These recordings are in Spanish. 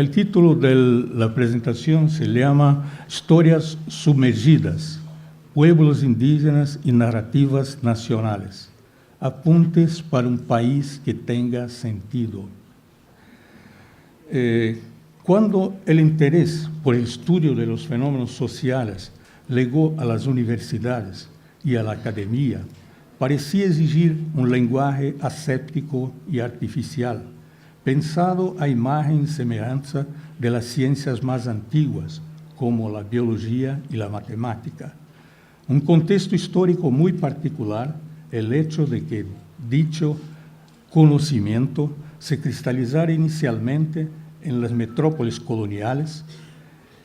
El título de la presentación se llama Historias sumergidas, pueblos indígenas y narrativas nacionales. Apuntes para un país que tenga sentido. Cuando el interés por el estudio de los fenómenos sociales llegó a las universidades y a la academia, parecía exigir un lenguaje aséptico y artificial, pensado a imagen y semejanza de las ciencias más antiguas, como la biología y la matemática. Un contexto histórico muy particular, el hecho de que dicho conocimiento se cristalizara inicialmente en las metrópolis coloniales,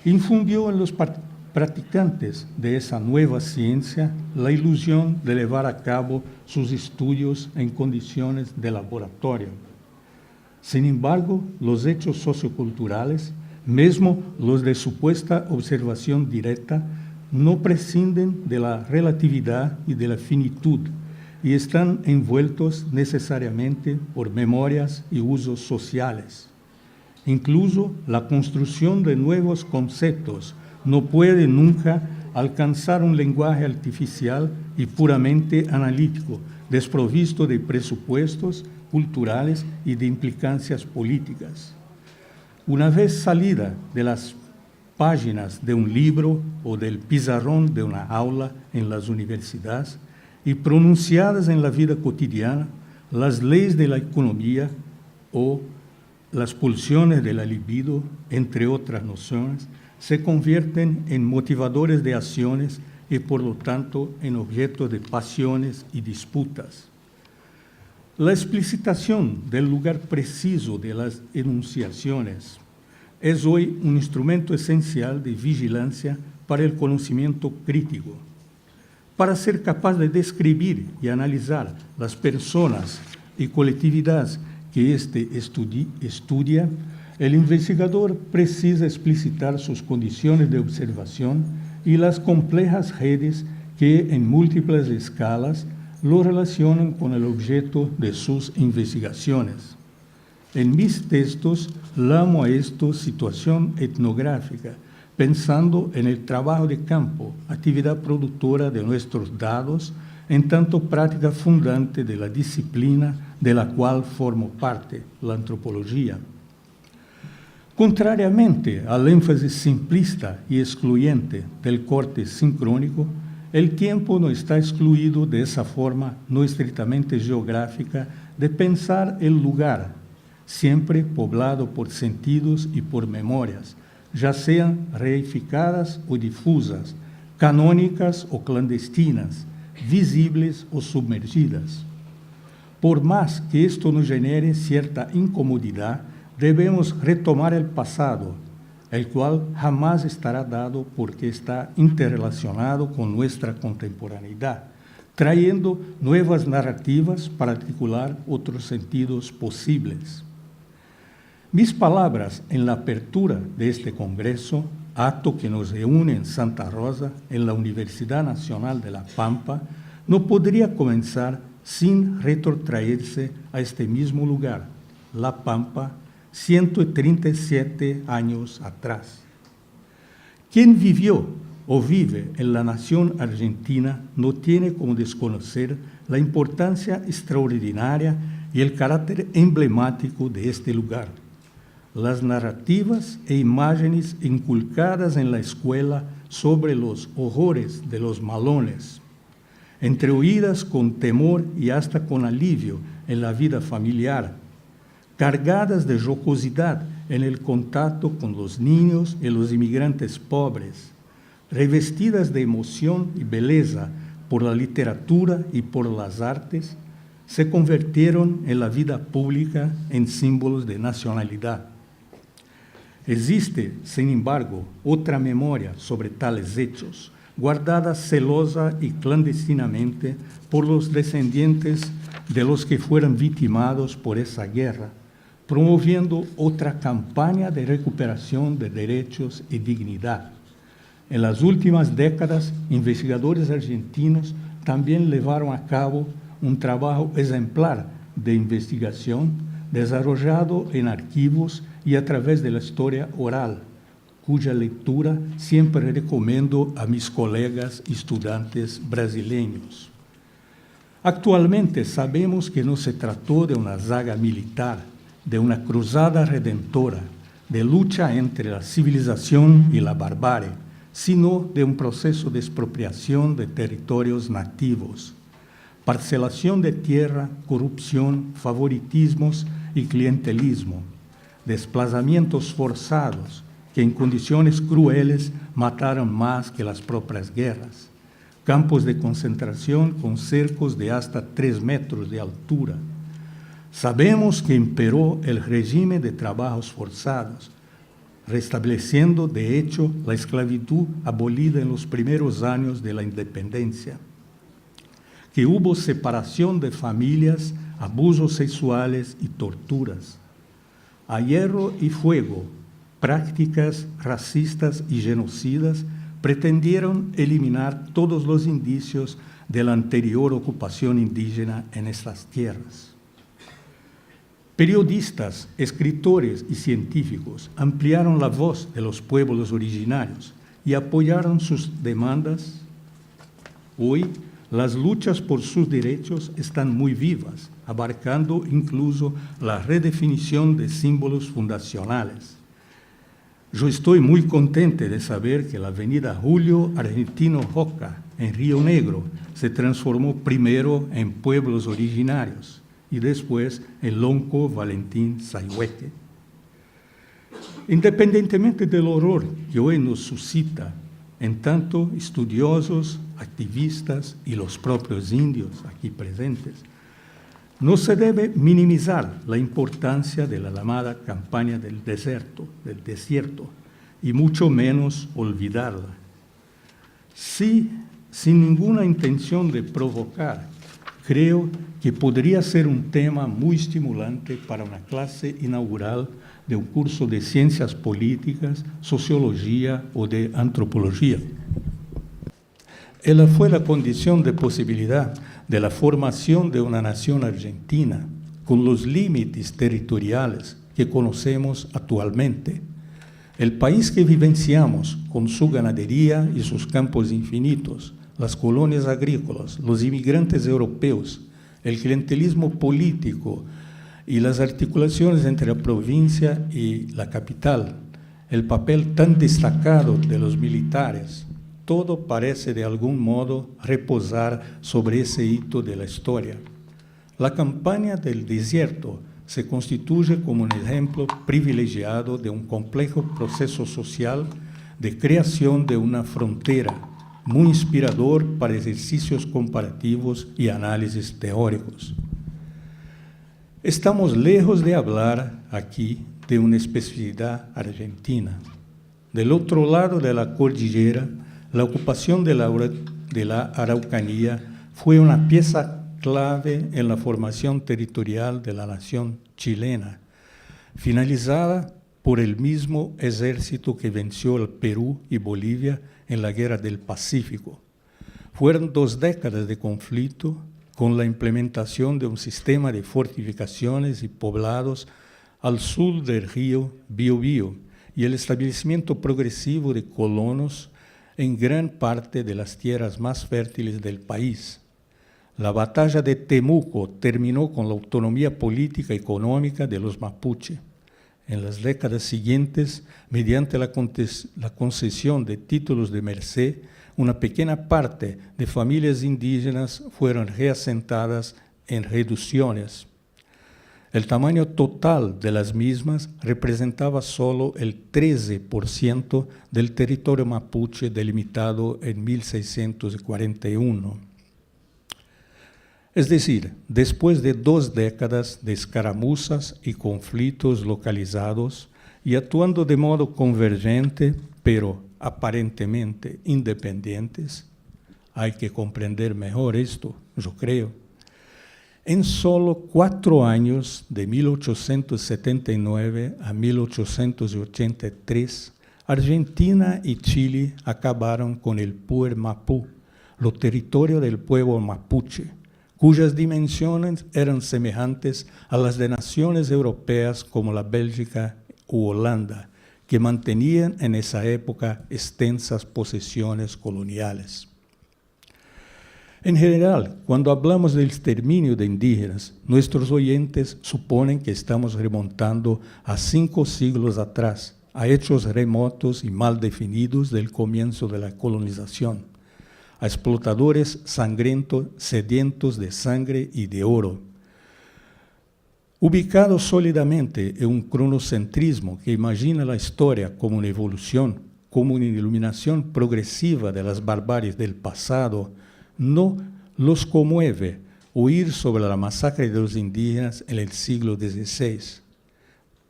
infundió en los practicantes de esa nueva ciencia la ilusión de llevar a cabo sus estudios en condiciones de laboratorio. Sin embargo, los hechos socioculturales, mesmo los de supuesta observación directa, no prescinden de la relatividad y de la finitud y están envueltos necesariamente por memorias y usos sociales. Incluso la construcción de nuevos conceptos no puede nunca alcanzar un lenguaje artificial y puramente analítico, desprovisto de presupuestos culturales y de implicancias políticas. Una vez salida de las páginas de un libro o del pizarrón de una aula en las universidades y pronunciadas en la vida cotidiana, las leyes de la economía o las pulsiones de la libido, entre otras nociones, se convierten en motivadores de acciones y, por lo tanto, en objeto de pasiones y disputas. La explicitación del lugar preciso de las enunciaciones es hoy un instrumento esencial de vigilancia para el conocimiento crítico. Para ser capaz de describir y analizar las personas y colectividades que éste estudia, el investigador precisa explicitar sus condiciones de observación y las complejas redes que en múltiples escalas lo relacionan con el objeto de sus investigaciones. En mis textos llamo a esto situación etnográfica, pensando en el trabajo de campo, actividad productora de nuestros datos, en tanto práctica fundante de la disciplina de la cual formo parte, la antropología. Contrariamente al énfasis simplista y excluyente del corte sincrónico, el tiempo no está excluido de esa forma no estrictamente geográfica de pensar el lugar, siempre poblado por sentidos y por memorias, ya sean reificadas o difusas, canónicas o clandestinas, visibles o sumergidas. Por más que esto nos genere cierta incomodidad, debemos retomar el pasado, el cual jamás estará dado porque está interrelacionado con nuestra contemporaneidad, trayendo nuevas narrativas para articular otros sentidos posibles. Mis palabras en la apertura de este congreso, acto que nos reúne en Santa Rosa, en la Universidad Nacional de La Pampa, no podría comenzar sin retrotraerse a este mismo lugar, La Pampa, 137 años atrás. Quien vivió o vive en la nación argentina no tiene como desconocer la importancia extraordinaria y el carácter emblemático de este lugar. Las narrativas e imágenes inculcadas en la escuela sobre los horrores de los malones, entreoídas con temor y hasta con alivio en la vida familiar, cargadas de jocosidad en el contacto con los niños y los inmigrantes pobres, revestidas de emoción y belleza por la literatura y por las artes, se convirtieron en la vida pública en símbolos de nacionalidad. Existe, sin embargo, otra memoria sobre tales hechos, guardada celosa y clandestinamente por los descendientes de los que fueron victimados por esa guerra, promoviendo otra campaña de recuperación de derechos y dignidad. En las últimas décadas, investigadores argentinos también llevaron a cabo un trabajo ejemplar de investigación desarrollado en archivos y a través de la historia oral, cuya lectura siempre recomiendo a mis colegas estudiantes brasileños. Actualmente sabemos que no se trató de una saga militar, de una cruzada redentora, de lucha entre la civilización y la barbarie, sino de un proceso de expropiación de territorios nativos, parcelación de tierra, corrupción, favoritismos y clientelismo, desplazamientos forzados que en condiciones crueles mataron más que las propias guerras, campos de concentración con cercos de hasta 3 metros de altura. Sabemos que imperó el régimen de trabajos forzados, restableciendo de hecho la esclavitud abolida en los primeros años de la independencia, que hubo separación de familias, abusos sexuales y torturas. A hierro y fuego, prácticas racistas y genocidas pretendieron eliminar todos los indicios de la anterior ocupación indígena en estas tierras. Periodistas, escritores y científicos ampliaron la voz de los pueblos originarios y apoyaron sus demandas. Hoy, las luchas por sus derechos están muy vivas, abarcando incluso la redefinición de símbolos fundacionales. Yo estoy muy contento de saber que la avenida Julio Argentino Roca, en Río Negro, se transformó primero en pueblos originarios y después en Lonco Valentín Sayhueque. Independientemente del horror que hoy nos suscita, en tanto estudiosos, activistas y los propios indios aquí presentes, no se debe minimizar la importancia de la llamada campaña del desierto, y mucho menos olvidarla. Sí, sin ninguna intención de provocar, creo que podría ser un tema muy estimulante para una clase inaugural de un curso de ciencias políticas, sociología o de antropología. Ella fue la condición de posibilidad de la formación de una nación argentina con los límites territoriales que conocemos actualmente. El país que vivenciamos con su ganadería y sus campos infinitos, las colonias agrícolas, los inmigrantes europeos, el clientelismo político y las articulaciones entre la provincia y la capital, el papel tan destacado de los militares, todo parece de algún modo reposar sobre ese hito de la historia. La campaña del desierto se constituye como un ejemplo privilegiado de un complejo proceso social de creación de una frontera, muy inspirador para ejercicios comparativos y análisis teóricos. Estamos lejos de hablar aquí de una especificidad argentina. Del otro lado de la cordillera, la ocupación de la Araucanía fue una pieza clave en la formación territorial de la nación chilena, finalizada por el mismo ejército que venció al Perú y Bolivia en la Guerra del Pacífico. Fueron 2 décadas de conflicto con la implementación de un sistema de fortificaciones y poblados al sur del río Biobío y el establecimiento progresivo de colonos en gran parte de las tierras más fértiles del país. La batalla de Temuco terminó con la autonomía política y económica de los mapuche. En las décadas siguientes, mediante la concesión de títulos de merced, una pequeña parte de familias indígenas fueron reasentadas en reducciones. El tamaño total de las mismas representaba solo el 13% del territorio mapuche delimitado en 1641. Es decir, después de 2 décadas de escaramuzas y conflictos localizados y actuando de modo convergente, pero aparentemente independientes, hay que comprender mejor esto, yo creo. En solo 4 años, de 1879 a 1883, Argentina y Chile acabaron con el Puer Mapú, lo territorio del pueblo mapuche, cuyas dimensiones eran semejantes a las de naciones europeas como la Bélgica u Holanda, que mantenían en esa época extensas posesiones coloniales. En general, cuando hablamos del exterminio de indígenas, nuestros oyentes suponen que estamos remontando a 5 siglos atrás, a hechos remotos y mal definidos del comienzo de la colonización, a explotadores sangrientos, sedientos de sangre y de oro. Ubicados sólidamente en un cronocentrismo que imagina la historia como una evolución, como una iluminación progresiva de las barbaries del pasado, no los conmueve oír sobre la masacre de los indígenas en el siglo XVI.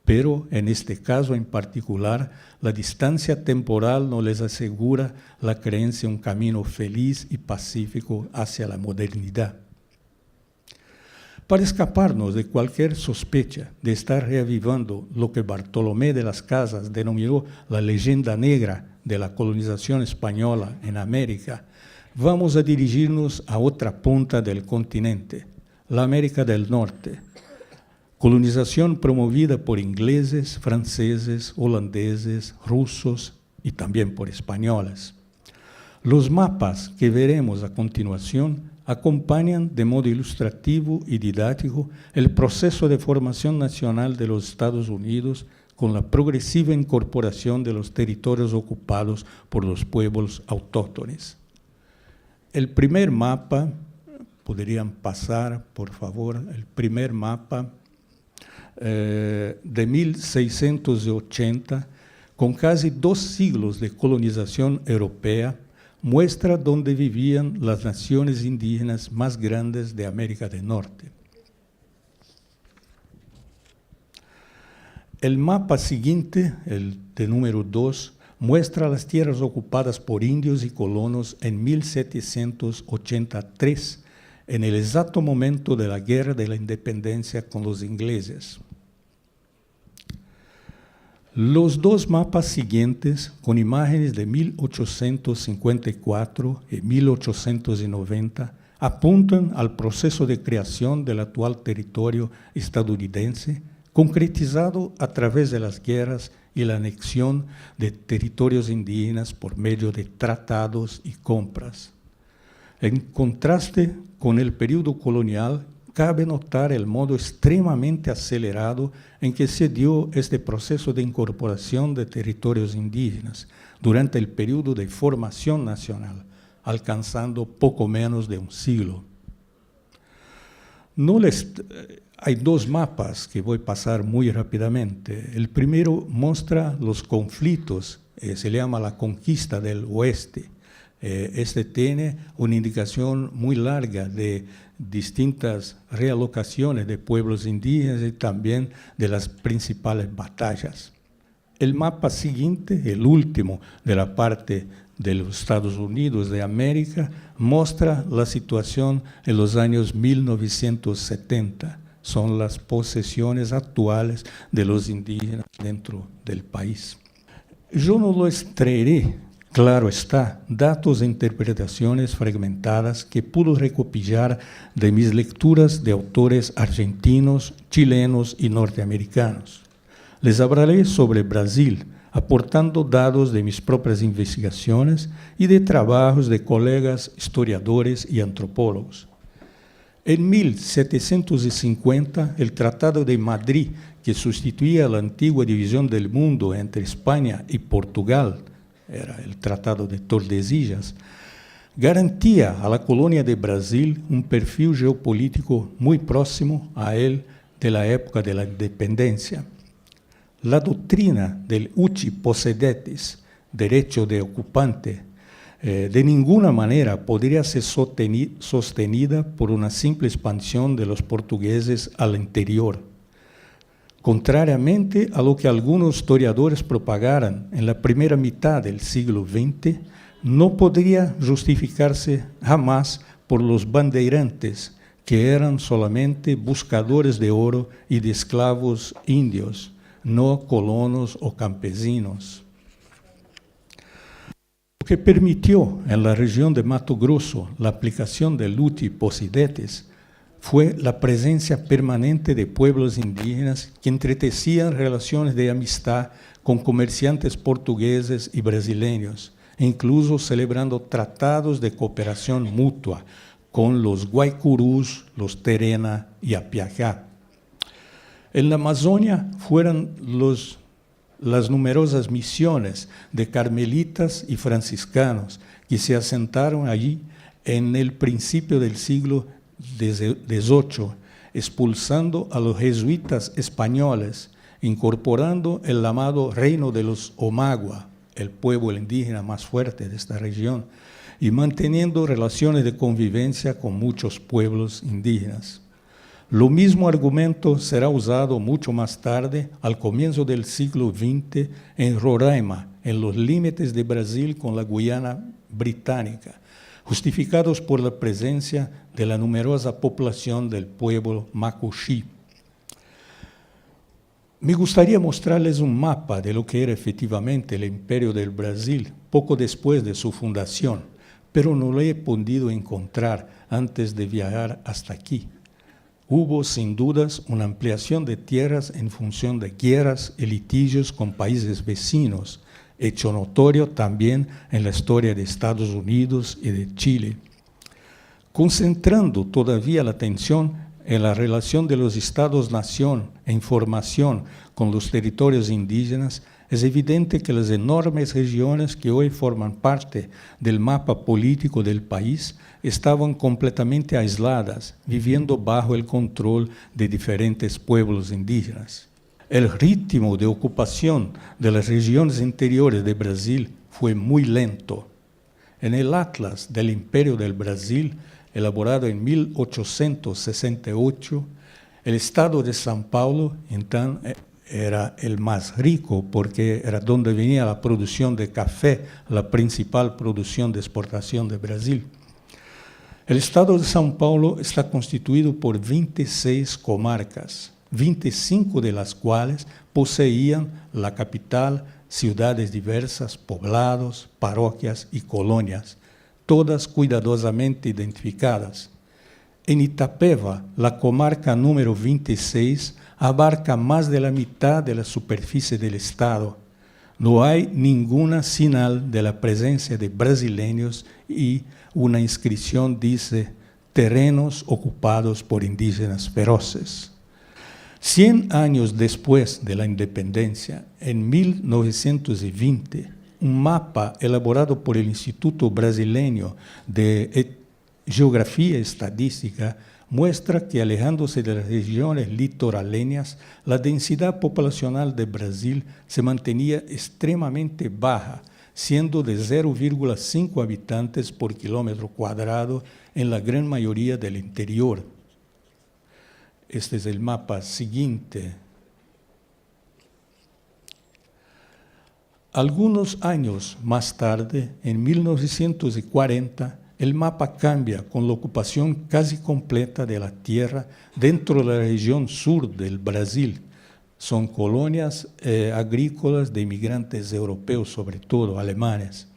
Pero en este caso en particular, la distancia temporal no les asegura la creencia en un camino feliz y pacífico hacia la modernidad. Para escaparnos de cualquier sospecha de estar reavivando lo que Bartolomé de las Casas denominó la leyenda negra de la colonización española en América, vamos a dirigirnos a otra punta del continente, la América del Norte. Colonización promovida por ingleses, franceses, holandeses, rusos y también por españoles. Los mapas que veremos a continuación acompañan de modo ilustrativo y didáctico el proceso de formación nacional de los Estados Unidos con la progresiva incorporación de los territorios ocupados por los pueblos autóctonos. El primer mapa, podrían pasar, por favor, el primer mapa de 1680, con casi 2 siglos de colonización europea, muestra dónde vivían las naciones indígenas más grandes de América del Norte. El mapa siguiente, el de número 2, muestra las tierras ocupadas por indios y colonos en 1783, en el exacto momento de la Guerra de la Independencia con los ingleses. Los 2 mapas siguientes, con imágenes de 1854 y 1890, apuntan al proceso de creación del actual territorio estadounidense, concretizado a través de las guerras y la anexión de territorios indígenas por medio de tratados y compras. En contraste con el periodo colonial, cabe notar el modo extremadamente acelerado en que se dio este proceso de incorporación de territorios indígenas durante el periodo de formación nacional, alcanzando poco menos de un siglo. Hay 2 mapas que voy a pasar muy rápidamente. El primero muestra los conflictos, se llama la conquista del oeste. Este tiene una indicación muy larga de distintas realocaciones de pueblos indígenas y también de las principales batallas. El mapa siguiente, el último de la parte de los Estados Unidos de América, muestra la situación en los años 1970. Son las posesiones actuales de los indígenas dentro del país. Yo no lo extraeré, claro está, datos e interpretaciones fragmentadas que pude recopilar de mis lecturas de autores argentinos, chilenos y norteamericanos. Les hablaré sobre Brasil, aportando datos de mis propias investigaciones y de trabajos de colegas historiadores y antropólogos. En 1750, el Tratado de Madrid, que sustituía la antigua división del mundo entre España y Portugal, era el Tratado de Tordesillas, garantía a la colonia de Brasil un perfil geopolítico muy próximo a él de la época de la independencia. La doctrina del uti possedetis, derecho de ocupante, de ninguna manera podría ser sostenida por una simple expansión de los portugueses al interior. Contrariamente a lo que algunos historiadores propagaran en la primera mitad del siglo XX, no podría justificarse jamás por los bandeirantes, que eran solamente buscadores de oro y de esclavos indios, no colonos o campesinos. Lo que permitió en la región de Mato Grosso la aplicación del uti possidetis fue la presencia permanente de pueblos indígenas que entretecían relaciones de amistad con comerciantes portugueses y brasileños, incluso celebrando tratados de cooperación mutua con los Guaycurús, los Terena y Apiajá. En la Amazonia fueron las numerosas misiones de carmelitas y franciscanos que se asentaron allí en el principio del siglo XVIII, expulsando a los jesuitas españoles, incorporando el llamado reino de los Omagua, el pueblo indígena más fuerte de esta región, y manteniendo relaciones de convivencia con muchos pueblos indígenas. Lo mismo argumento será usado mucho más tarde, al comienzo del siglo XX, en Roraima, en los límites de Brasil con la Guayana británica, justificados por la presencia de la numerosa población del pueblo Macuxí. Me gustaría mostrarles un mapa de lo que era efectivamente el Imperio del Brasil poco después de su fundación, pero no lo he podido encontrar antes de viajar hasta aquí. Hubo, sin dudas, una ampliación de tierras en función de guerras y litigios con países vecinos, hecho notorio también en la historia de Estados Unidos y de Chile. Concentrando todavía la atención en la relación de los estados-nación en formación con los territorios indígenas, es evidente que las enormes regiones que hoy forman parte del mapa político del país estaban completamente aisladas, viviendo bajo el control de diferentes pueblos indígenas. El ritmo de ocupación de las regiones interiores de Brasil fue muy lento. En el Atlas del Imperio del Brasil, elaborado en 1868, el estado de São Paulo entonces era el más rico porque era donde venía la producción de café, la principal producción de exportación de Brasil. El estado de São Paulo está constituido por 26 comarcas, 25 de las cuales poseían la capital, ciudades diversas, poblados, parroquias y colonias, todas cuidadosamente identificadas. En Itapeva, la comarca número 26 abarca más de la mitad de la superficie del estado. No hay ninguna señal de la presencia de brasileños y una inscripción dice terrenos ocupados por indígenas feroces. 100 años después de la independencia, en 1920, un mapa elaborado por el Instituto Brasileño de Geografía Estadística muestra que, alejándose de las regiones litoraleñas, la densidad poblacional de Brasil se mantenía extremadamente baja, siendo de 0,5 habitantes por kilómetro cuadrado en la gran mayoría del interior. Este es el mapa siguiente. Algunos años más tarde, en 1940, el mapa cambia con la ocupación casi completa de la tierra dentro de la región sur del Brasil. Son colonias agrícolas de inmigrantes europeos, sobre todo alemanes.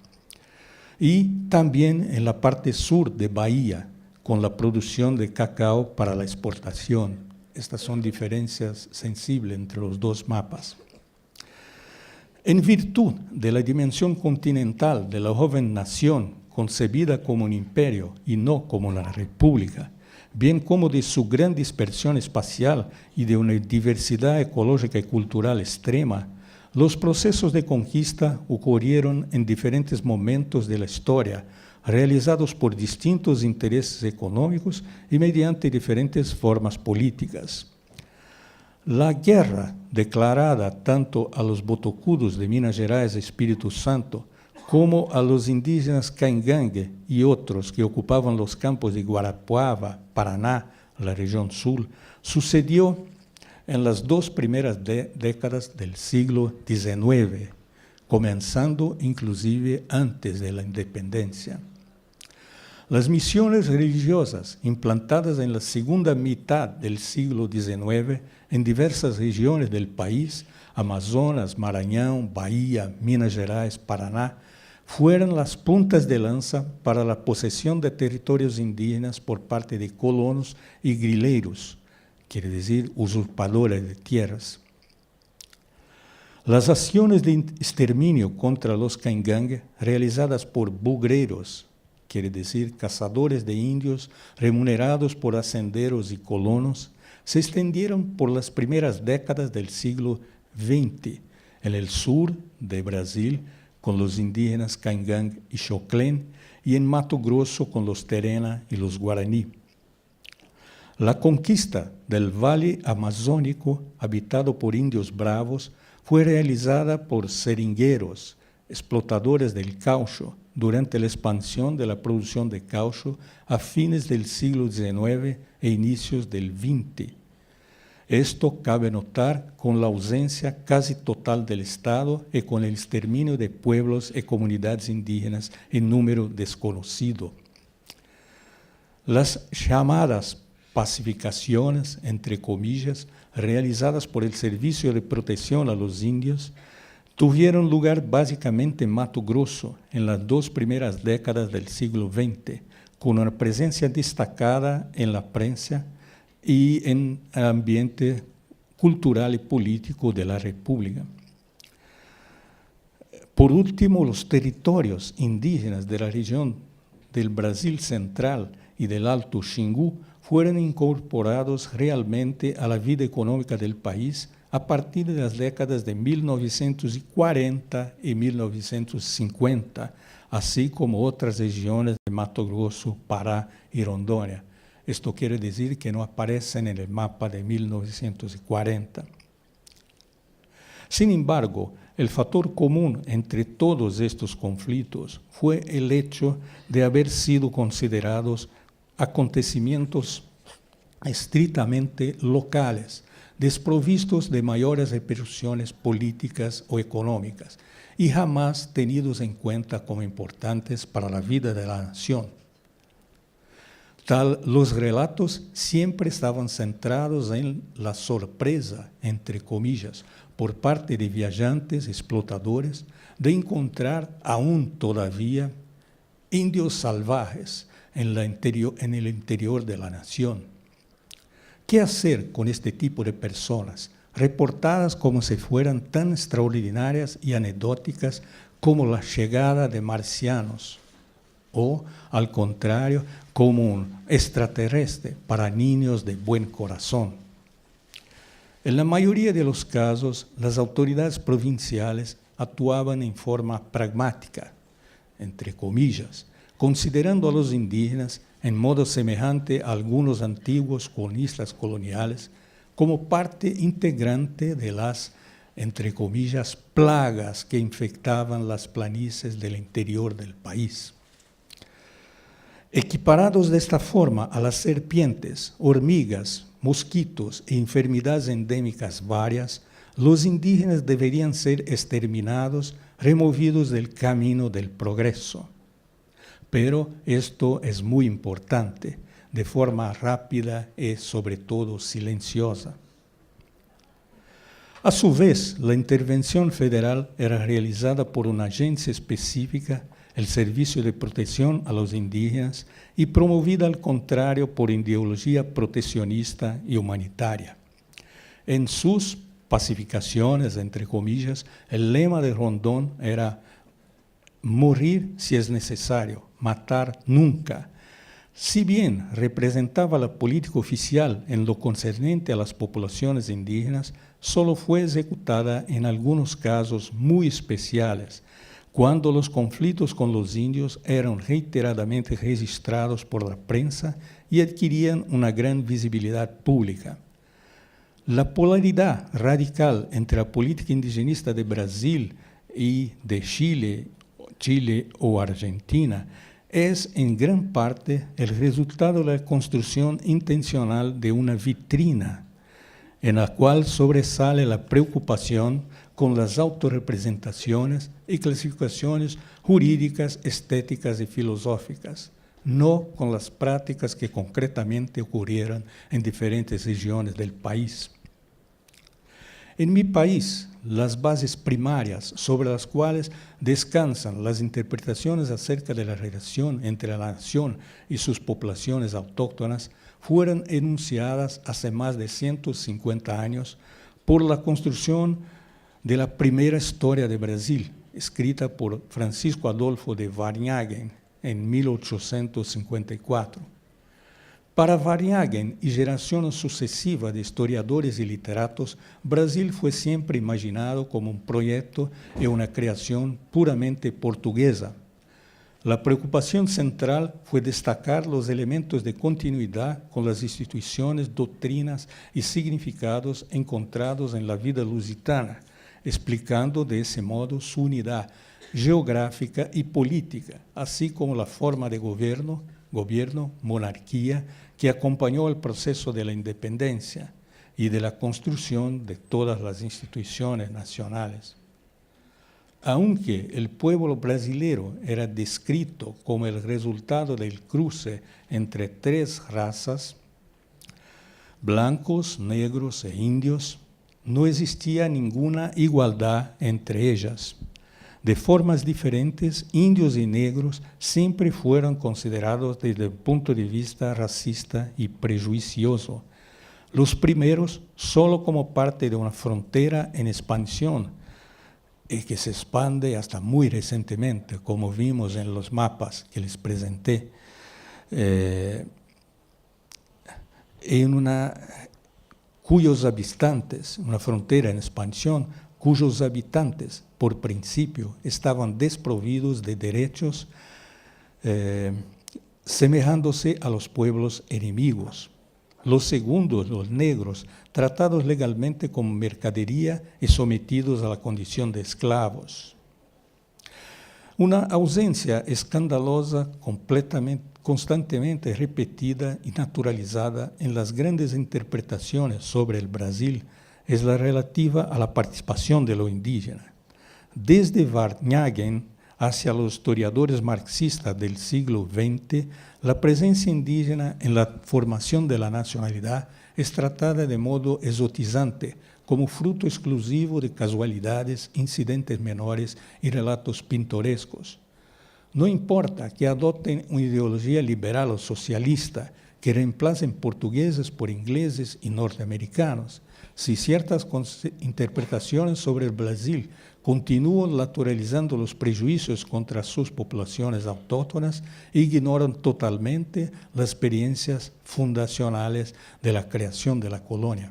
Y también en la parte sur de Bahía, con la producción de cacao para la exportación. Estas son diferencias sensibles entre los dos mapas. En virtud de la dimensión continental de la joven nación, concebida como un imperio y no como una república, bien como de su gran dispersión espacial y de una diversidad ecológica y cultural extrema, los procesos de conquista ocurrieron en diferentes momentos de la historia, realizados por distintos intereses económicos y mediante diferentes formas políticas. La guerra declarada tanto a los botocudos de Minas Gerais y Espíritu Santo como a los indígenas Caingangue y otros que ocupaban los campos de Guarapuava, Paraná, la región sur, sucedió en las dos primeras décadas del siglo XIX, comenzando inclusive antes de la independencia. Las misiones religiosas implantadas en la segunda mitad del siglo XIX en diversas regiones del país, Amazonas, Maranhão, Bahía, Minas Gerais, Paraná, fueron las puntas de lanza para la posesión de territorios indígenas por parte de colonos y grileiros, quiere decir usurpadores de tierras. Las acciones de exterminio contra los caingangue, realizadas por bugreiros, quiere decir cazadores de indios remunerados por hacenderos y colonos, se extendieron por las primeras décadas del siglo XX en el sur de Brasil con los indígenas caingangue y xoclén y en Mato Grosso con los terena y los guaraní. La conquista del valle amazónico habitado por indios bravos fue realizada por seringueros, explotadores del caucho, durante la expansión de la producción de caucho a fines del siglo XIX e inicios del XX. Esto cabe notar con la ausencia casi total del Estado y con el exterminio de pueblos y comunidades indígenas en número desconocido. Las llamadas pacificaciones, entre comillas, realizadas por el Servicio de Protección a los Indios, tuvieron lugar básicamente en Mato Grosso en las 2 primeras décadas del siglo XX, con una presencia destacada en la prensa y en el ambiente cultural y político de la República. Por último, los territorios indígenas de la región del Brasil Central y del Alto Xingu fueron incorporados realmente a la vida económica del país a partir de las décadas de 1940 y 1950, así como otras regiones de Mato Grosso, Pará y Rondônia. Esto quiere decir que no aparecen en el mapa de 1940. Sin embargo, el factor común entre todos estos conflictos fue el hecho de haber sido considerados acontecimientos estrictamente locales, desprovistos de mayores repercusiones políticas o económicas, y jamás tenidos en cuenta como importantes para la vida de la nación. Los relatos siempre estaban centrados en la sorpresa, entre comillas, por parte de viajantes explotadores, de encontrar aún todavía indios salvajes en el interior de la nación. ¿Qué hacer con este tipo de personas, reportadas como si fueran tan extraordinarias y anecdóticas como la llegada de marcianos, o, al contrario, como un extraterrestre para niños de buen corazón? En la mayoría de los casos, las autoridades provinciales actuaban en forma pragmática, entre comillas, considerando a los indígenas en modo semejante a algunos antiguos colonistas coloniales como parte integrante de las, entre comillas, plagas que infectaban las planicies del interior del país. Equiparados de esta forma a las serpientes, hormigas, mosquitos e enfermedades endémicas varias, los indígenas deberían ser exterminados, removidos del camino del progreso. Pero esto es muy importante, de forma rápida y sobre todo silenciosa. A su vez, la intervención federal era realizada por una agencia específica, el Servicio de Protección a los Indígenas, y promovida al contrario por ideología proteccionista y humanitaria. En sus pacificaciones, entre comillas, el lema de Rondón era morir si es necesario, matar nunca. Si bien representaba la política oficial en lo concerniente a las poblaciones indígenas, solo fue ejecutada en algunos casos muy especiales, cuando los conflictos con los indios eran reiteradamente registrados por la prensa y adquirían una gran visibilidad pública. La polaridad radical entre la política indigenista de Brasil y de Chile o Argentina es en gran parte el resultado de la construcción intencional de una vitrina en la cual sobresale la preocupación con las autorrepresentaciones y clasificaciones jurídicas, estéticas y filosóficas, no con las prácticas que concretamente ocurrieron en diferentes regiones del país. En mi país, las bases primarias sobre las cuales descansan las interpretaciones acerca de la relación entre la nación y sus poblaciones autóctonas fueron enunciadas hace más de 150 años por la construcción de la primera historia de Brasil, escrita por Francisco Adolfo de Varnhagen en 1854. Para Varnhagen y generaciones sucesivas de historiadores y literatos, Brasil fue siempre imaginado como un proyecto y una creación puramente portuguesa. La preocupación central fue destacar los elementos de continuidad con las instituciones, doctrinas y significados encontrados en la vida lusitana, explicando de ese modo su unidad geográfica y política, así como la forma de gobierno, monarquía, que acompañó el proceso de la independencia y de la construcción de todas las instituciones nacionales. Aunque el pueblo brasileño era descrito como el resultado del cruce entre tres razas, blancos, negros e indios, no existía ninguna igualdad entre ellas. De formas diferentes, indios y negros siempre fueron considerados desde el punto de vista racista y prejuicioso. Los primeros solo como parte de una frontera en expansión, y que se expande hasta muy recientemente, como vimos en los mapas que les presenté, cuyos habitantes, una frontera en expansión, cuyos habitantes, por principio, estaban desprovidos de derechos, semejándose a los pueblos enemigos. Los segundos, los negros, tratados legalmente como mercadería y sometidos a la condición de esclavos. Una ausencia escandalosa, constantemente repetida y naturalizada en las grandes interpretaciones sobre el Brasil es la relativa a la participación de lo indígena. Desde Varnhagen hacia los historiadores marxistas del siglo XX, la presencia indígena en la formación de la nacionalidad es tratada de modo exotizante, como fruto exclusivo de casualidades, incidentes menores y relatos pintorescos. No importa que adopten una ideología liberal o socialista, que reemplacen portugueses por ingleses y norteamericanos, si ciertas interpretaciones sobre el Brasil continúan naturalizando los prejuicios contra sus poblaciones autóctonas e ignoran totalmente las experiencias fundacionales de la creación de la colonia.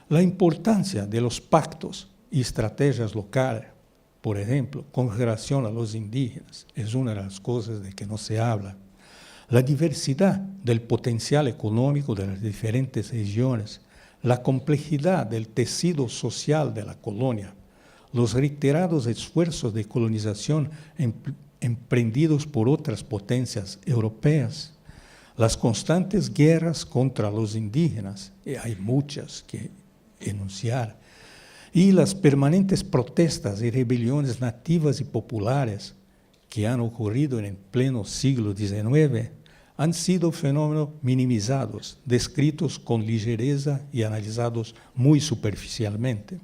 La importancia de los pactos y estrategias locales, por ejemplo, con relación a los indígenas, es una de las cosas de que no se habla. La diversidad del potencial económico de las diferentes regiones, la complejidad del tejido social de la colonia, los reiterados esfuerzos de colonización emprendidos por otras potencias europeas, las constantes guerras contra los indígenas, y hay muchas que enunciar, y las permanentes protestas y rebeliones nativas y populares que han ocurrido en el pleno siglo XIX, han sido fenómenos minimizados, descritos con ligereza y analizados muy superficialmente.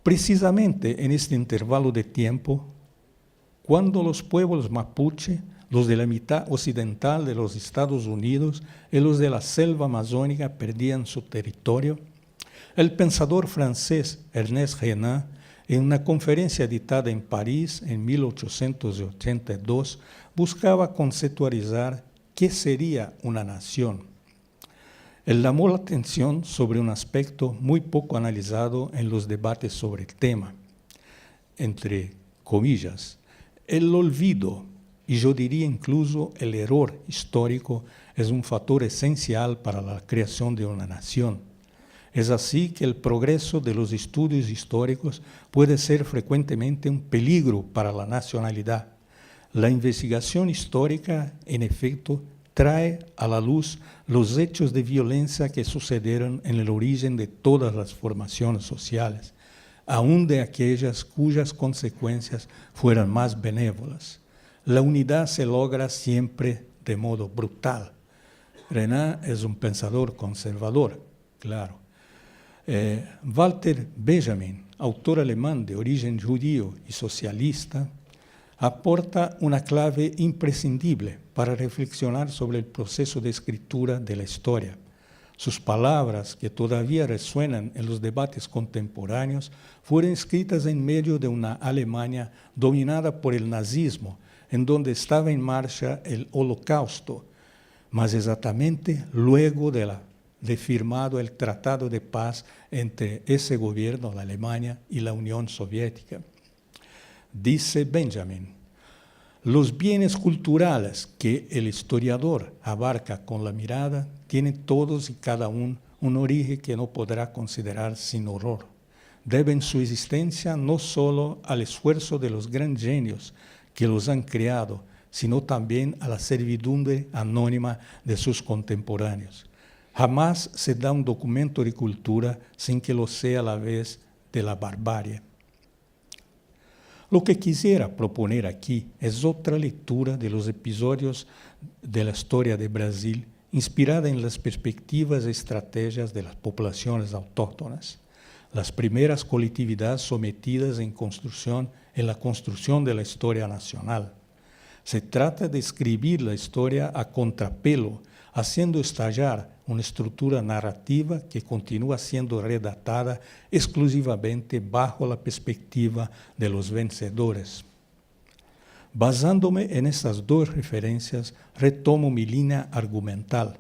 Precisamente en este intervalo de tiempo, cuando los pueblos mapuche, los de la mitad occidental de los Estados Unidos y los de la selva amazónica perdían su territorio, el pensador francés Ernest Renan, en una conferencia dictada en París en 1882, buscaba conceptualizar qué sería una nación. Él llamó la atención sobre un aspecto muy poco analizado en los debates sobre el tema, entre comillas, el olvido, y yo diría incluso el error histórico, es un factor esencial para la creación de una nación. Es así que el progreso de los estudios históricos puede ser frecuentemente un peligro para la nacionalidad. La investigación histórica, en efecto, trae a la luz los hechos de violencia que sucedieron en el origen de todas las formaciones sociales, aun de aquellas cuyas consecuencias fueran más benévolas. La unidad se logra siempre de modo brutal. Renan es un pensador conservador, claro. Walter Benjamin, autor alemán de origen judío y socialista, aporta una clave imprescindible para reflexionar sobre el proceso de escritura de la historia. Sus palabras, que todavía resuenan en los debates contemporáneos, fueron escritas en medio de una Alemania dominada por el nazismo, en donde estaba en marcha el Holocausto, más exactamente luego de firmado el Tratado de Paz entre ese gobierno, la Alemania, y la Unión Soviética. Dice Benjamin: los bienes culturales que el historiador abarca con la mirada tienen todos y cada uno un origen que no podrá considerar sin horror. Deben su existencia no solo al esfuerzo de los grandes genios que los han creado, sino también a la servidumbre anónima de sus contemporáneos. Jamás se da un documento de cultura sin que lo sea a la vez de la barbarie. Lo que quisiera proponer aquí es otra lectura de los episodios de la historia de Brasil, inspirada en las perspectivas y estrategias de las poblaciones autóctonas, las primeras colectividades sometidas en la construcción de la historia nacional. Se trata de escribir la historia a contrapelo, haciendo estallar una estructura narrativa que continúa siendo redactada exclusivamente bajo la perspectiva de los vencedores. Basándome en estas dos referencias, retomo mi línea argumental.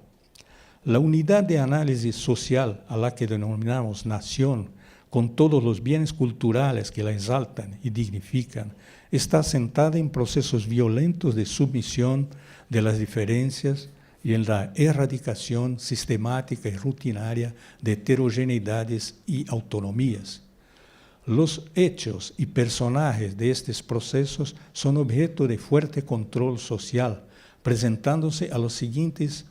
La unidad de análisis social a la que denominamos nación, con todos los bienes culturales que la exaltan y dignifican, está asentada en procesos violentos de sumisión de las diferencias y en la erradicación sistemática y rutinaria de heterogeneidades y autonomías. Los hechos y personajes de estos procesos son objeto de fuerte control social, presentándose a las siguientes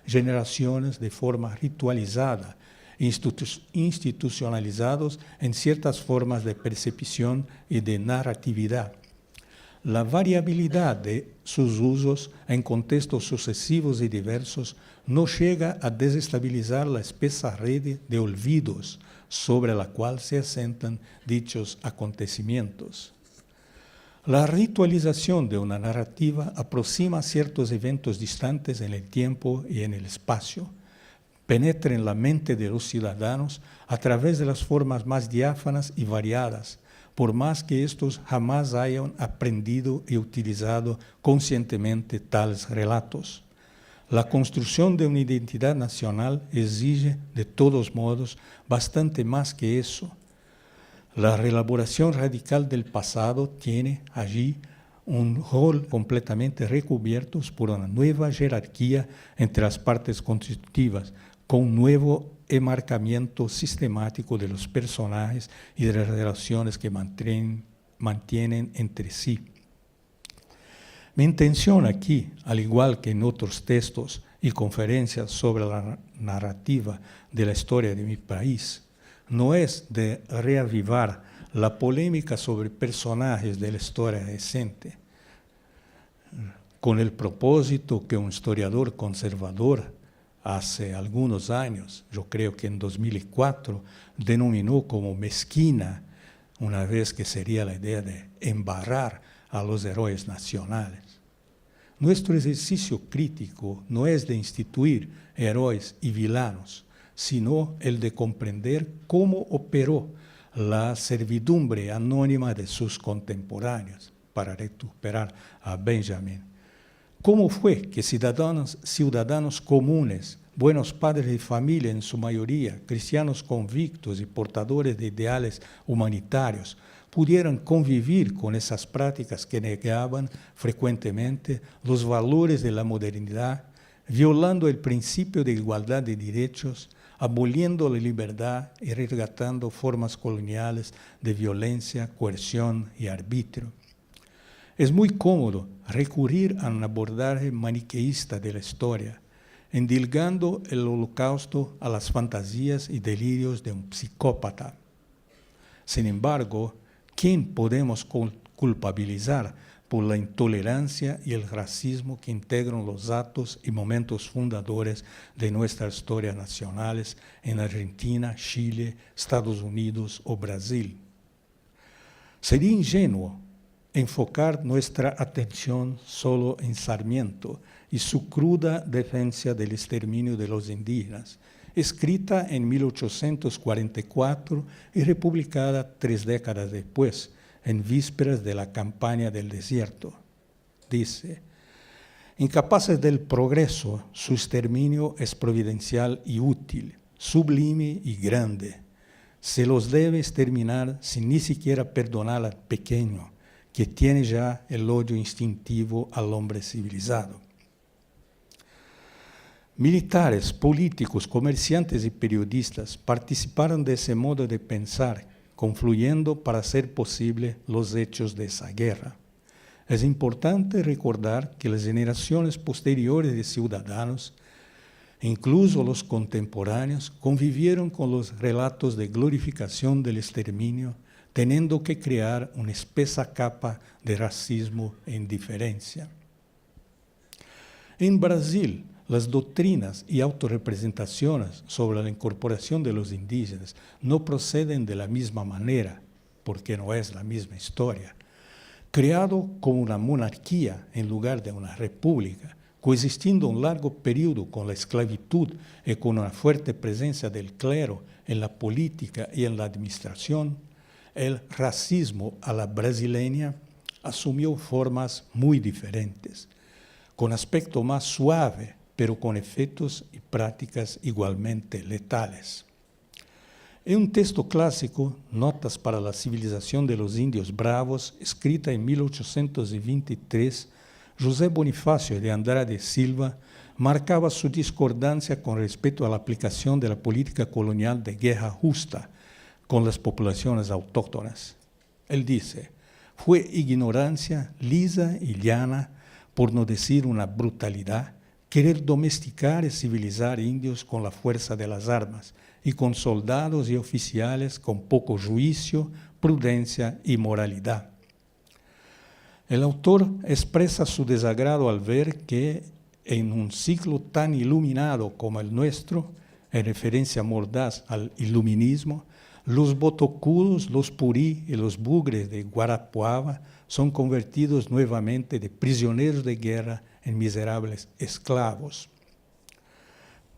generaciones de forma ritualizada, institucionalizados en ciertas formas de percepción y de narratividad. La variabilidad de sus usos en contextos sucesivos y diversos no llega a desestabilizar la espesa red de olvidos sobre la cual se asentan dichos acontecimientos. La ritualización de una narrativa aproxima ciertos eventos distantes en el tiempo y en el espacio, penetra en la mente de los ciudadanos a través de las formas más diáfanas y variadas, por más que estos jamás hayan aprendido y utilizado conscientemente tales relatos. La construcción de una identidad nacional exige, de todos modos, bastante más que eso. La reelaboración radical del pasado tiene allí un rol completamente recubierto por una nueva jerarquía entre las partes constitutivas, con un nuevo enmarcamiento sistemático de los personajes y de las relaciones que mantienen entre sí. Mi intención aquí, al igual que en otros textos y conferencias sobre la narrativa de la historia de mi país, no es de reavivar la polémica sobre personajes de la historia reciente, con el propósito que un historiador conservador hace algunos años, yo creo que en 2004, denominó como mezquina, una vez que sería la idea de embarrar a los héroes nacionales. Nuestro ejercicio crítico no es de instituir héroes y villanos, sino el de comprender cómo operó la servidumbre anónima de sus contemporáneos, para recuperar a Benjamin. ¿Cómo fue que ciudadanos comunes, buenos padres de familia en su mayoría, cristianos convictos y portadores de ideales humanitarios, pudieran convivir con esas prácticas que negaban frecuentemente los valores de la modernidad, violando el principio de igualdad de derechos, aboliendo la libertad y resgatando formas coloniales de violencia, coerción y arbitrio? Es muy cómodo recurrir a un abordaje maniqueísta de la historia, endilgando el Holocausto a las fantasías y delirios de un psicópata. Sin embargo, ¿quién podemos culpabilizar por la intolerancia y el racismo que integran los actos y momentos fundadores de nuestras historias nacionales en Argentina, Chile, Estados Unidos o Brasil. Sería ingenuo enfocar nuestra atención solo en Sarmiento y su cruda defensa del exterminio de los indígenas, escrita en 1844 y republicada 3 décadas después, en vísperas de la campaña del desierto. Dice: incapaces del progreso, su exterminio es providencial y útil, sublime y grande. Se los debe exterminar sin ni siquiera perdonar al pequeño, que tiene ya el odio instintivo al hombre civilizado. Militares, políticos, comerciantes y periodistas participaron de ese modo de pensar, confluyendo para hacer posible los hechos de esa guerra. Es importante recordar que las generaciones posteriores de ciudadanos, incluso los contemporáneos, convivieron con los relatos de glorificación del exterminio, teniendo que crear una espesa capa de racismo e indiferencia. En Brasil, las doctrinas y autorrepresentaciones sobre la incorporación de los indígenas no proceden de la misma manera, porque no es la misma historia. Creado como una monarquía en lugar de una república, coexistiendo un largo periodo con la esclavitud y con una fuerte presencia del clero en la política y en la administración, el racismo a la brasileña asumió formas muy diferentes, con aspecto más suave, pero con efectos y prácticas igualmente letales. En un texto clásico, Notas para la civilización de los indios bravos, escrita en 1823, José Bonifácio de Andrade Silva marcaba su discordancia con respecto a la aplicación de la política colonial de guerra justa con las poblaciones autóctonas. Él dice: fue ignorancia lisa y llana, por no decir una brutalidad, querer domesticar y civilizar indios con la fuerza de las armas y con soldados y oficiales con poco juicio, prudencia y moralidad. El autor expresa su desagrado al ver que en un siglo tan iluminado como el nuestro, en referencia mordaz al iluminismo, los botocudos, los purí y los bugres de Guarapuava son convertidos nuevamente de prisioneros de guerra en miserables esclavos.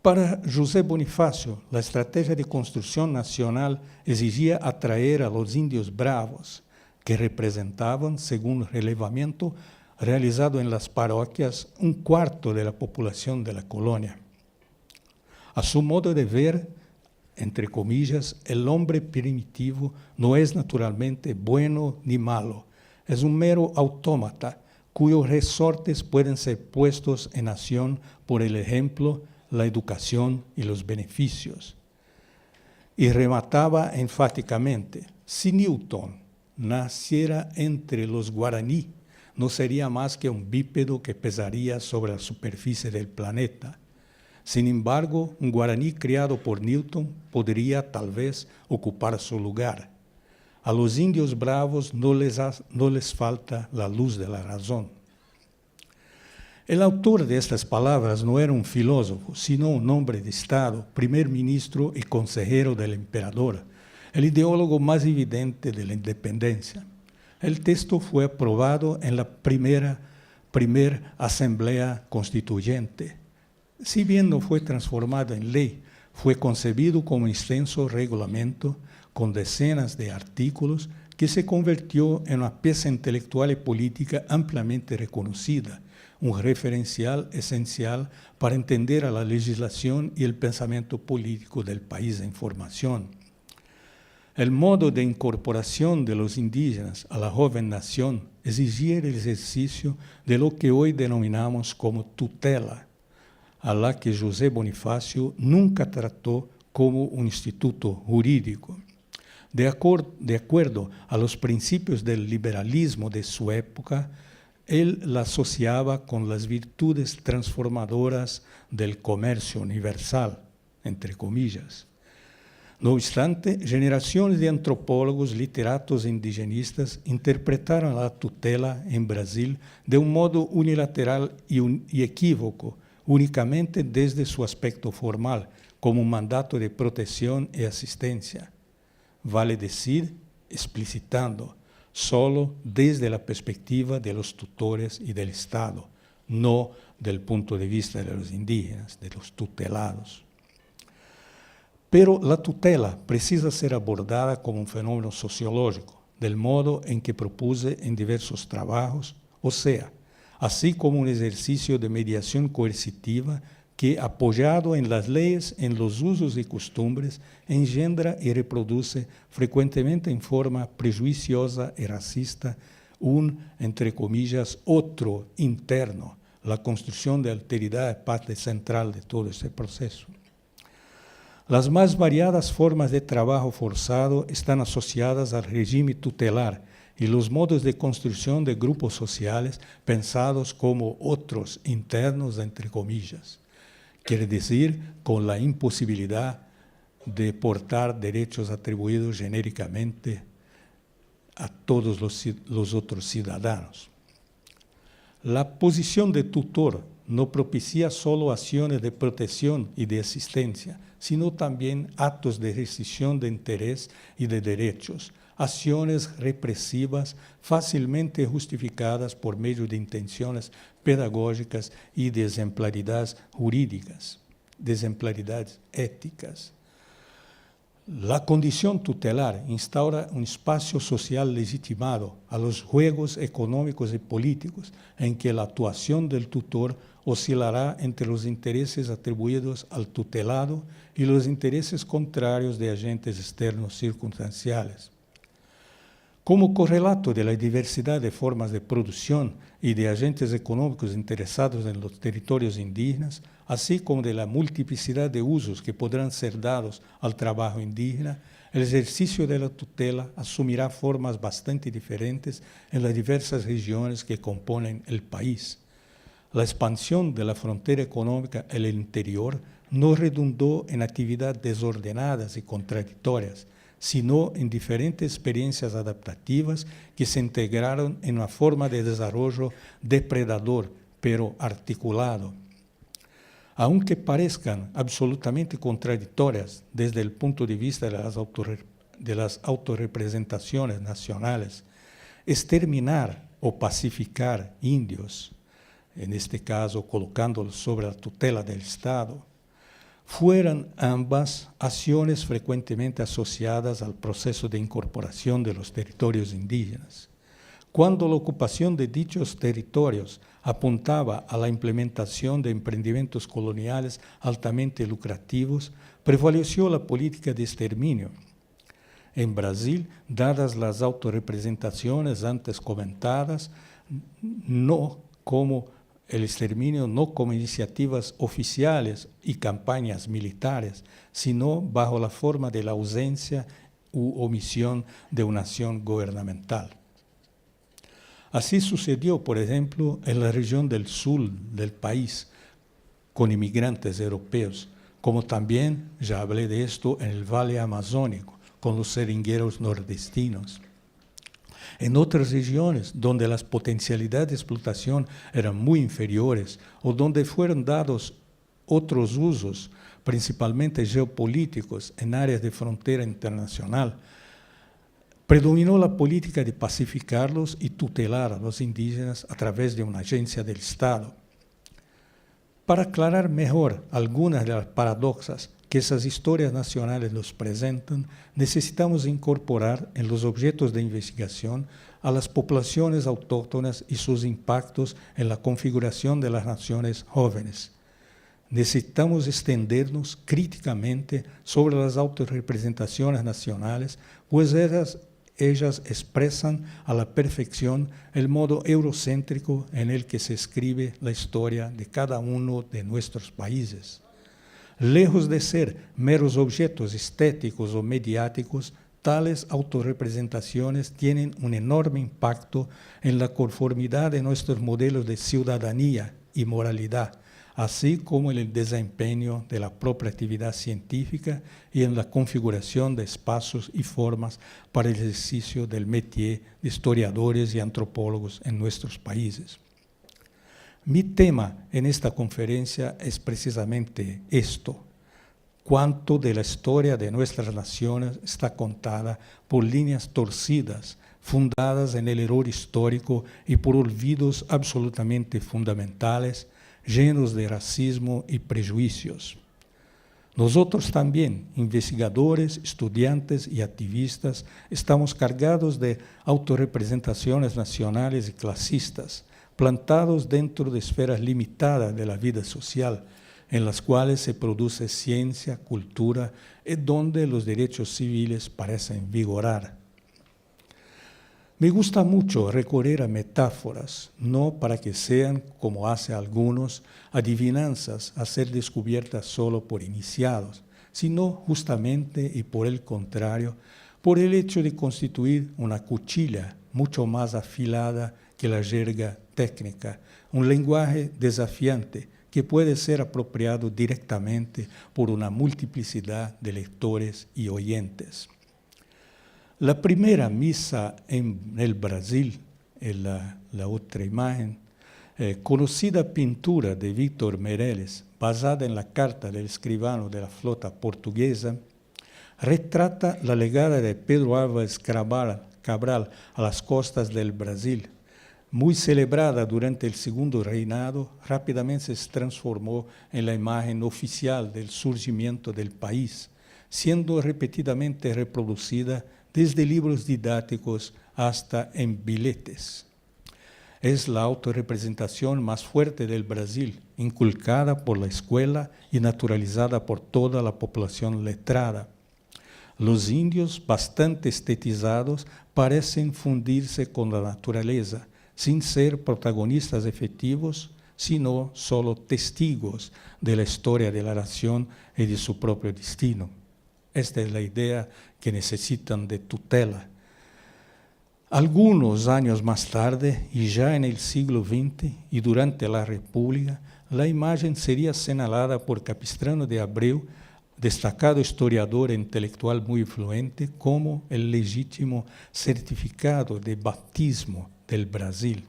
Para José Bonifácio, la estrategia de construcción nacional exigía atraer a los indios bravos, que representaban, según el relevamiento realizado en las parroquias, 1/4 de la población de la colonia. A su modo de ver, entre comillas, el hombre primitivo no es naturalmente bueno ni malo, es un mero autómata, cuyos resortes pueden ser puestos en acción por el ejemplo, la educación y los beneficios. Y remataba enfáticamente: si Newton naciera entre los guaraní, no sería más que un bípedo que pesaría sobre la superficie del planeta. Sin embargo, un guaraní criado por Newton podría tal vez ocupar su lugar. A los indios bravos no les falta la luz de la razón. El autor de estas palabras no era un filósofo, sino un hombre de Estado, primer ministro y consejero del emperador, el ideólogo más evidente de la independencia. El texto fue aprobado en la primera Asamblea Constituyente. Si bien no fue transformado en ley, fue concebido como extenso reglamento con decenas de artículos que se convirtió en una pieza intelectual y política ampliamente reconocida, un referencial esencial para entender a la legislación y el pensamiento político del país en formación. El modo de incorporación de los indígenas a la joven nación exigía el ejercicio de lo que hoy denominamos como tutela, a la que José Bonifácio nunca trató como un instituto jurídico. De acuerdo a los principios del liberalismo de su época, él la asociaba con las virtudes transformadoras del comercio universal, entre comillas. No obstante, generaciones de antropólogos, literatos e indigenistas interpretaron la tutela en Brasil de un modo unilateral y equívoco, únicamente desde su aspecto formal, como un mandato de protección y asistencia. Vale decir, explicitando, solo desde la perspectiva de los tutores y del Estado, no del punto de vista de los indígenas, de los tutelados. Pero la tutela precisa ser abordada como un fenómeno sociológico, del modo en que propuse en diversos trabajos, o sea, así como un ejercicio de mediación coercitiva que, apoyado en las leyes, en los usos y costumbres, engendra y reproduce frecuentemente en forma prejuiciosa y racista un, entre comillas, otro interno, la construcción de alteridad parte central de todo ese proceso. Las más variadas formas de trabajo forzado están asociadas al régimen tutelar y los modos de construcción de grupos sociales pensados como otros internos, entre comillas. Quiere decir, con la imposibilidad de portar derechos atribuidos genéricamente a todos los otros ciudadanos. La posición de tutor no propicia solo acciones de protección y de asistencia, sino también actos de restricción de interés y de derechos, acciones represivas fácilmente justificadas por medio de intenciones pedagógicas y de exemplaridades jurídicas, de exemplaridades éticas. La condición tutelar instaura un espacio social legitimado a los juegos económicos y políticos en que la actuación del tutor oscilará entre los intereses atribuidos al tutelado y los intereses contrarios de agentes externos circunstanciales. Como correlato de la diversidad de formas de producción y de agentes económicos interesados en los territorios indígenas, así como de la multiplicidad de usos que podrán ser dados al trabajo indígena, el ejercicio de la tutela asumirá formas bastante diferentes en las diversas regiones que componen el país. La expansión de la frontera económica en el interior no redundó en actividades desordenadas y contradictorias, sino en diferentes experiencias adaptativas que se integraron en una forma de desarrollo depredador, pero articulado. Aunque parezcan absolutamente contradictorias desde el punto de vista de las autorrepresentaciones nacionales, exterminar o pacificar indios, en este caso colocándolos sobre la tutela del Estado, fueran ambas acciones frecuentemente asociadas al proceso de incorporación de los territorios indígenas. Cuando la ocupación de dichos territorios apuntaba a la implementación de emprendimientos coloniales altamente lucrativos, prevaleció la política de exterminio. En Brasil, dadas las autorrepresentaciones antes comentadas, el exterminio no como iniciativas oficiales y campañas militares, sino bajo la forma de la ausencia u omisión de una acción gubernamental. Así sucedió, por ejemplo, en la región del sur del país, con inmigrantes europeos, como también, ya hablé de esto, en el Valle Amazónico, con los seringueros nordestinos. En otras regiones donde las potencialidades de explotación eran muy inferiores o donde fueron dados otros usos, principalmente geopolíticos, en áreas de frontera internacional, predominó la política de pacificarlos y tutelar a los indígenas a través de una agencia del Estado. Para aclarar mejor algunas de las paradojas que esas historias nacionales nos presentan, necesitamos incorporar en los objetos de investigación a las poblaciones autóctonas y sus impactos en la configuración de las naciones jóvenes. Necesitamos extendernos críticamente sobre las autorrepresentaciones nacionales, pues ellas expresan a la perfección el modo eurocéntrico en el que se escribe la historia de cada uno de nuestros países. Lejos de ser meros objetos estéticos o mediáticos, tales autorrepresentaciones tienen un enorme impacto en la conformidad de nuestros modelos de ciudadanía y moralidad, así como en el desempeño de la propia actividad científica y en la configuración de espacios y formas para el ejercicio del métier de historiadores y antropólogos en nuestros países. Mi tema en esta conferencia es precisamente esto: cuánto de la historia de nuestras naciones está contada por líneas torcidas, fundadas en el error histórico y por olvidos absolutamente fundamentales, llenos de racismo y prejuicios. Nosotros también, investigadores, estudiantes y activistas, estamos cargados de autorrepresentaciones nacionales y clasistas, plantados dentro de esferas limitadas de la vida social, en las cuales se produce ciencia, cultura y donde los derechos civiles parecen vigorar. Me gusta mucho recurrir a metáforas, no para que sean, como hace algunos, adivinanzas a ser descubiertas solo por iniciados, sino justamente y por el contrario, por el hecho de constituir una cuchilla mucho más afilada que la jerga técnica, un lenguaje desafiante que puede ser apropiado directamente por una multiplicidad de lectores y oyentes. La primera misa en el Brasil, en la otra imagen, conocida pintura de Víctor Meirelles, basada en la carta del escribano de la flota portuguesa, retrata la llegada de Pedro Álvares Cabral a las costas del Brasil. Muy celebrada durante el segundo reinado, rápidamente se transformó en la imagen oficial del surgimiento del país, siendo repetidamente reproducida desde libros didácticos hasta en billetes. Es la autorrepresentación más fuerte del Brasil, inculcada por la escuela y naturalizada por toda la población letrada. Los indios, bastante estetizados, parecen fundirse con la naturaleza, sin ser protagonistas efectivos, sino solo testigos de la historia de la nación y de su propio destino. Esta es la idea que necesitan de tutela. Algunos años más tarde, y ya en el siglo XX y durante la República, la imagen sería señalada por Capistrano de Abreu, destacado historiador e intelectual muy influente, como el legítimo certificado de bautismo del Brasil.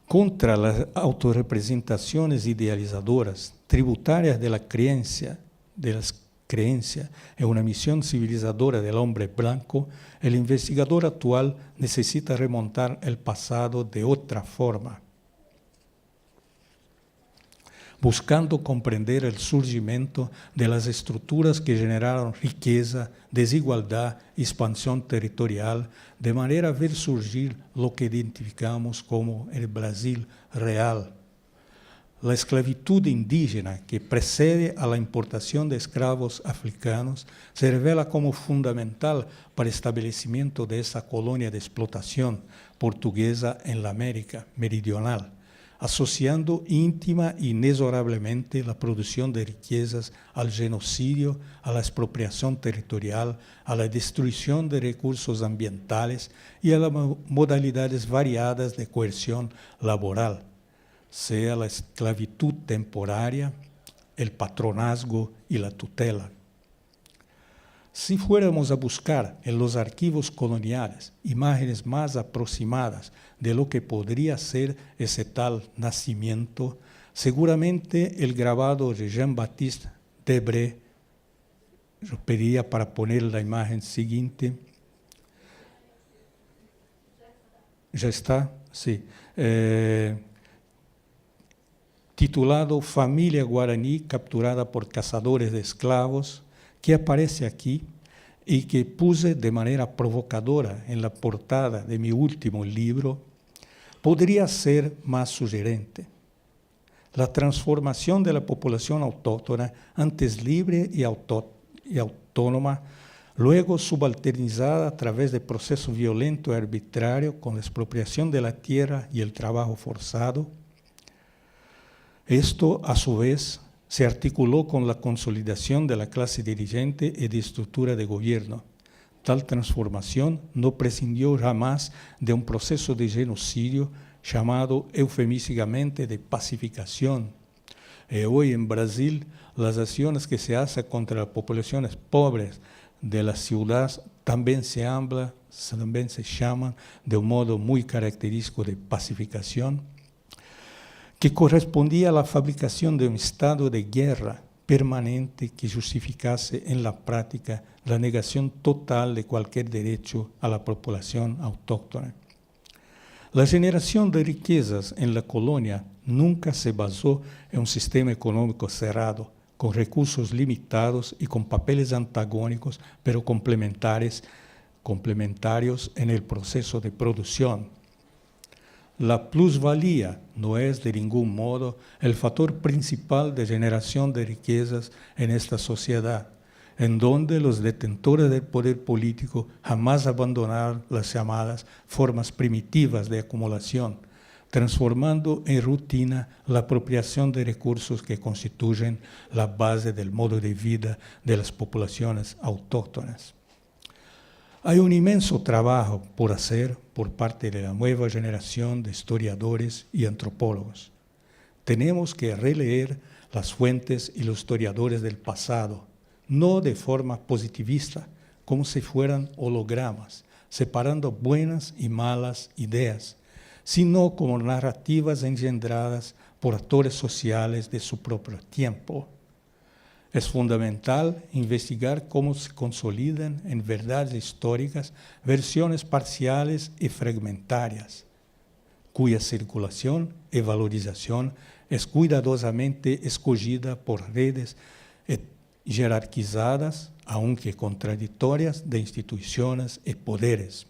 Contra las autorrepresentaciones idealizadoras, tributarias de la creencia, en una misión civilizadora del hombre blanco, el investigador actual necesita remontar el pasado de otra forma, buscando comprender el surgimiento de las estructuras que generaron riqueza, desigualdad, expansión territorial, de manera a ver surgir lo que identificamos como el Brasil real. La esclavitud indígena que precede a la importación de esclavos africanos se revela como fundamental para el establecimiento de esa colonia de explotación portuguesa en la América meridional, asociando íntima e inexorablemente la producción de riquezas al genocidio, a la expropiación territorial, a la destrucción de recursos ambientales y a las modalidades variadas de coerción laboral, sea la esclavitud temporaria, el patronazgo y la tutela. Si fuéramos a buscar en los archivos coloniales imágenes más aproximadas de lo que podría ser ese tal nacimiento, seguramente el grabado de Jean-Baptiste Debré, yo pediría para poner la imagen siguiente. ¿Ya está? Sí. Titulado Familia Guaraní capturada por cazadores de esclavos, que aparece aquí y que puse de manera provocadora en la portada de mi último libro, podría ser más sugerente. La transformación de la población autóctona, antes libre y autónoma, luego subalternizada a través de proceso violento y arbitrario con la expropiación de la tierra y el trabajo forzado. Esto, a su vez, se articuló con la consolidación de la clase dirigente y de estructura de gobierno. Tal transformación no prescindió jamás de un proceso de genocidio chamado eufemísticamente de pacificación. Hoy en Brasil, las acciones que se hacen contra las poblaciones pobres de las ciudades también se llaman de un modo muy característico de pacificación, que correspondía a la fabricación de un estado de guerra permanente que justificase en la práctica la negación total de cualquier derecho a la población autóctona. La generación de riquezas en la colonia nunca se basó en un sistema económico cerrado, con recursos limitados y con papeles antagónicos, pero complementarios en el proceso de producción. La plusvalía no es de ningún modo el factor principal de generación de riquezas en esta sociedad, en donde los detentores del poder político jamás abandonaron las llamadas formas primitivas de acumulación, transformando en rutina la apropiación de recursos que constituyen la base del modo de vida de las poblaciones autóctonas. Hay un inmenso trabajo por hacer por parte de la nueva generación de historiadores y antropólogos. Tenemos que releer las fuentes y los historiadores del pasado, no de forma positivista, como si fueran hologramas, separando buenas y malas ideas, sino como narrativas engendradas por actores sociales de su propio tiempo. Es fundamental investigar cómo se consolidan en verdades históricas versiones parciales y fragmentarias, cuya circulación y valorización es cuidadosamente escogida por redes jerarquizadas, aunque contradictorias, de instituciones y poderes.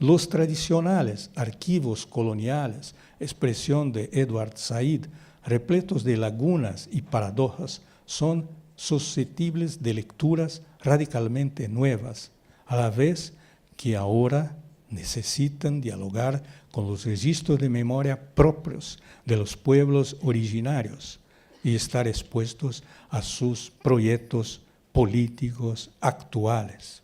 Los tradicionales archivos coloniales, expresión de Edward Said, repletos de lagunas y paradojas, son susceptibles de lecturas radicalmente nuevas, a la vez que ahora necesitan dialogar con los registros de memoria propios de los pueblos originarios y estar expuestos a sus proyectos políticos actuales.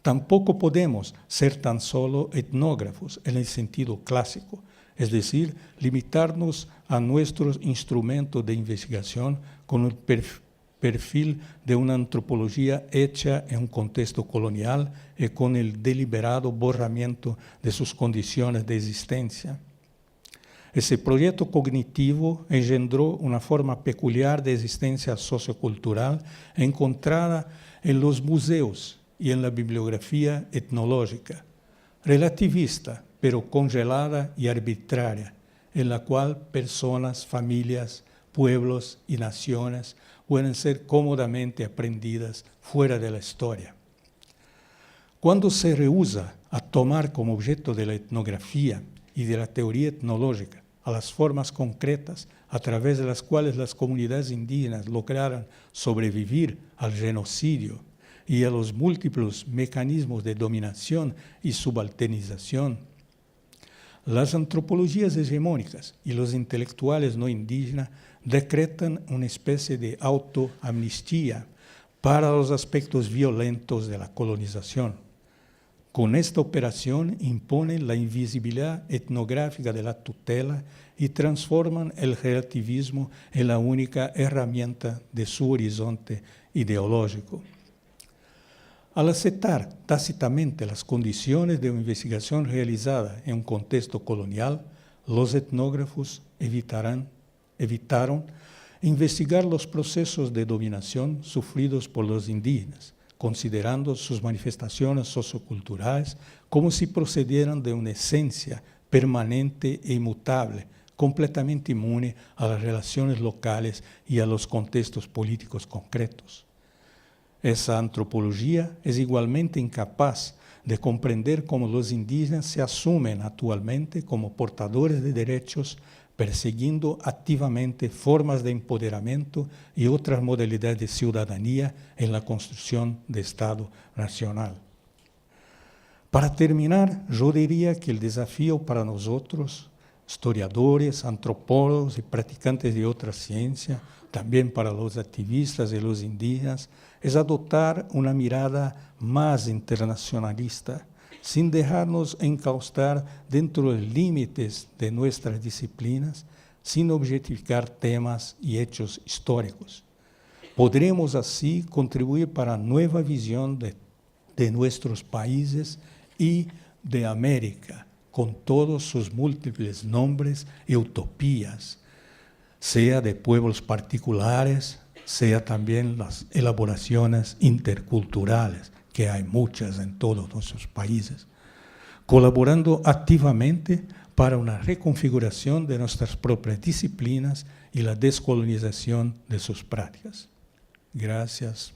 Tampoco podemos ser tan solo etnógrafos en el sentido clásico, es decir, limitarnos a nuestros instrumentos de investigación con el perfil de una antropología hecha en un contexto colonial y con el deliberado borramiento de sus condiciones de existencia. Ese proyecto cognitivo engendró una forma peculiar de existencia sociocultural encontrada en los museos y en la bibliografía etnológica, relativista, pero congelada y arbitraria, en la cual personas, familias, pueblos y naciones pueden ser cómodamente aprendidas fuera de la historia. Cuando se rehúsa a tomar como objeto de la etnografía y de la teoría etnológica a las formas concretas a través de las cuales las comunidades indígenas lograron sobrevivir al genocidio y a los múltiples mecanismos de dominación y subalternización, las antropologías hegemónicas y los intelectuales no indígenas decretan una especie de autoamnistía para los aspectos violentos de la colonización. Con esta operación imponen la invisibilidad etnográfica de la tutela y transforman el relativismo en la única herramienta de su horizonte ideológico. Al aceptar tácitamente las condiciones de una investigación realizada en un contexto colonial, los etnógrafos evitaron investigar los procesos de dominación sufridos por los indígenas, considerando sus manifestaciones socioculturales como si procedieran de una esencia permanente e inmutable, completamente inmune a las relaciones locales y a los contextos políticos concretos. Esa antropología es igualmente incapaz de comprender cómo los indígenas se asumen actualmente como portadores de derechos, persiguiendo activamente formas de empoderamiento y otras modalidades de ciudadanía en la construcción de Estado nacional. Para terminar, yo diría que el desafío para nosotros, historiadores, antropólogos y practicantes de otra ciencia, también para los activistas y los indígenas, es adoptar una mirada más internacionalista sin dejarnos encaustar dentro de límites de nuestras disciplinas, sin objetificar temas y hechos históricos. Podremos así contribuir para la nueva visión de nuestros países y de América, con todos sus múltiples nombres y utopías, sea de pueblos particulares, sea también las elaboraciones interculturales, que hay muchas en todos nuestros países, colaborando activamente para una reconfiguración de nuestras propias disciplinas y la descolonización de sus prácticas. Gracias.